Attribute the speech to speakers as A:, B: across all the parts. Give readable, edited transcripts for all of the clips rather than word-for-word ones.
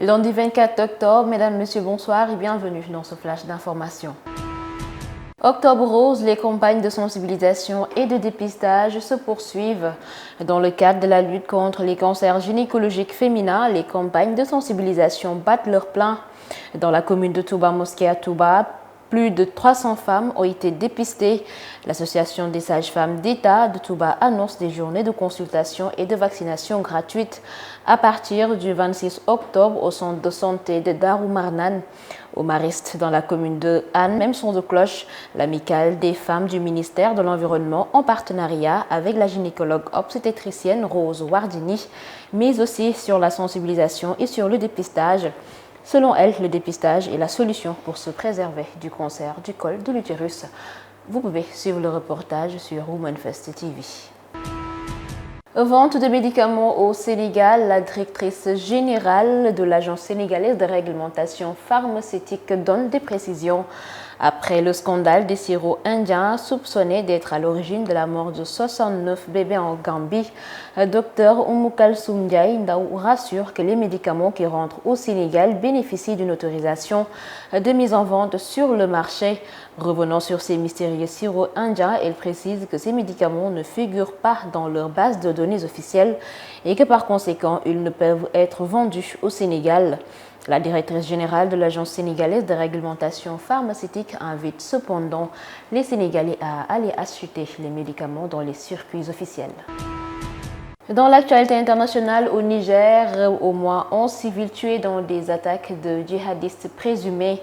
A: Lundi 24 octobre, mesdames, messieurs, bonsoir et bienvenue dans ce flash d'information. Octobre rose, les campagnes de sensibilisation et de dépistage se poursuivent. Dans le cadre de la lutte contre les cancers gynécologiques féminins, les campagnes de sensibilisation battent leur plein. Dans la commune de Touba Mosquée à Touba, plus de 300 femmes ont été dépistées. L'Association des sages-femmes d'État de Touba annonce des journées de consultation et de vaccination gratuites à partir du 26 octobre au centre de santé de Darou Marnane. Au Mariste, dans la commune de Anne, même son de cloche, l'amicale des femmes du ministère de l'Environnement en partenariat avec la gynécologue obstétricienne Rose Wardini, mais aussi sur la sensibilisation et sur le dépistage. Selon elle, le dépistage est la solution pour se préserver du cancer du col de l'utérus. Vous pouvez suivre le reportage sur Womanfest TV. Vente de médicaments au Sénégal, la directrice générale de l'Agence sénégalaise de réglementation pharmaceutique donne des précisions. Après le scandale des sirops indiens soupçonnés d'être à l'origine de la mort de 69 bébés en Gambie, Dr Oumou Kalsoum Ndiaye Ndao rassure que les médicaments qui rentrent au Sénégal bénéficient d'une autorisation de mise en vente sur le marché. Revenant sur ces mystérieux sirops indiens, elle précise que ces médicaments ne figurent pas dans leur base de données officielle et que par conséquent, ils ne peuvent être vendus au Sénégal. La directrice générale de l'Agence sénégalaise de réglementation pharmaceutique invite cependant les Sénégalais à aller acheter les médicaments dans les circuits officiels. Dans l'actualité internationale au Niger, au moins 11 civils tués dans des attaques de djihadistes présumés.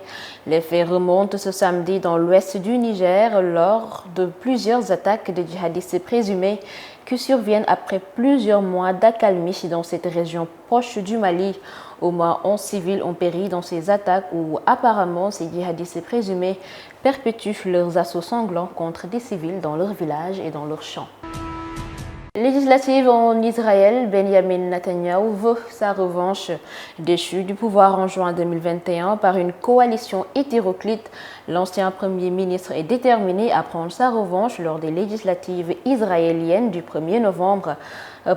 A: Les faits remontent ce samedi dans l'ouest du Niger lors de plusieurs attaques de djihadistes présumés qui surviennent après plusieurs mois d'accalmie dans cette région proche du Mali. Au moins 11 civils ont péri dans ces attaques où apparemment ces djihadistes présumés perpétuent leurs assauts sanglants contre des civils dans leurs villages et dans leurs champs. Législative en Israël, Benjamin Netanyahu veut sa revanche. Déchu du pouvoir en juin 2021 par une coalition hétéroclite, l'ancien Premier ministre est déterminé à prendre sa revanche lors des législatives israéliennes du 1er novembre.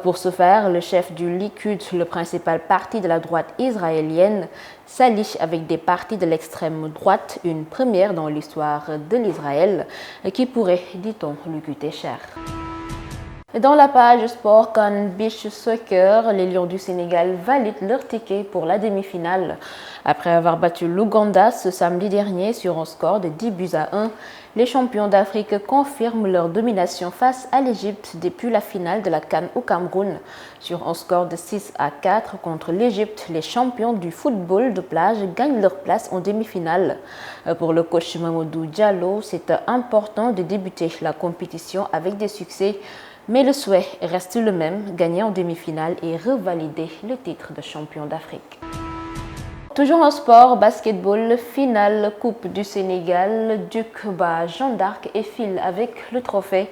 A: Pour ce faire, le chef du Likoud, le principal parti de la droite israélienne, s'allie avec des partis de l'extrême droite, une première dans l'histoire de l'Israël, qui pourrait, dit-on, lui coûter cher. Dans la page sport Can Beach Soccer, les Lions du Sénégal valident leur ticket pour la demi-finale. Après avoir battu l'Ouganda ce samedi dernier sur un score de 10-1, les champions d'Afrique confirment leur domination face à l'Égypte depuis la finale de la CAN au Cameroun. Sur un score de 6-4 contre l'Égypte, les champions du football de plage gagnent leur place en demi-finale. Pour le coach Mamadou Diallo, c'est important de débuter la compétition avec des succès. Mais le souhait reste le même, gagner en demi-finale et revalider le titre de champion d'Afrique. Toujours en sport, basketball, finale Coupe du Sénégal, Duc bat Jeanne d'Arc et file avec le trophée.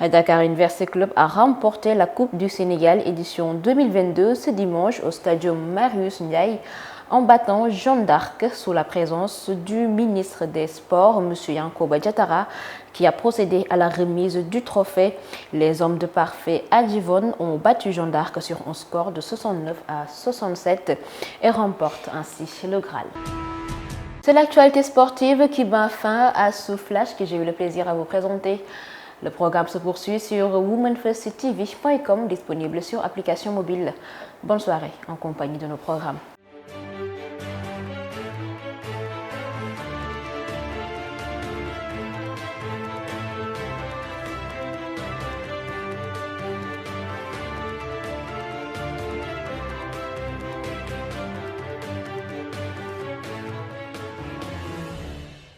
A: Dakar University Club a remporté la Coupe du Sénégal édition 2022 ce dimanche au Stadium Marius Ndiaye en battant Jeanne d'Arc sous la présence du ministre des Sports, M. Yankoba Diatara, qui a procédé à la remise du trophée. Les hommes de parfait Adjivon ont battu Jeanne d'Arc sur un score de 69-67 et remportent ainsi le Graal. C'est l'actualité sportive qui met fin à ce flash que j'ai eu le plaisir à vous présenter. Le programme se poursuit sur womanfesttv.com, disponible sur application mobile. Bonne soirée en compagnie de nos programmes.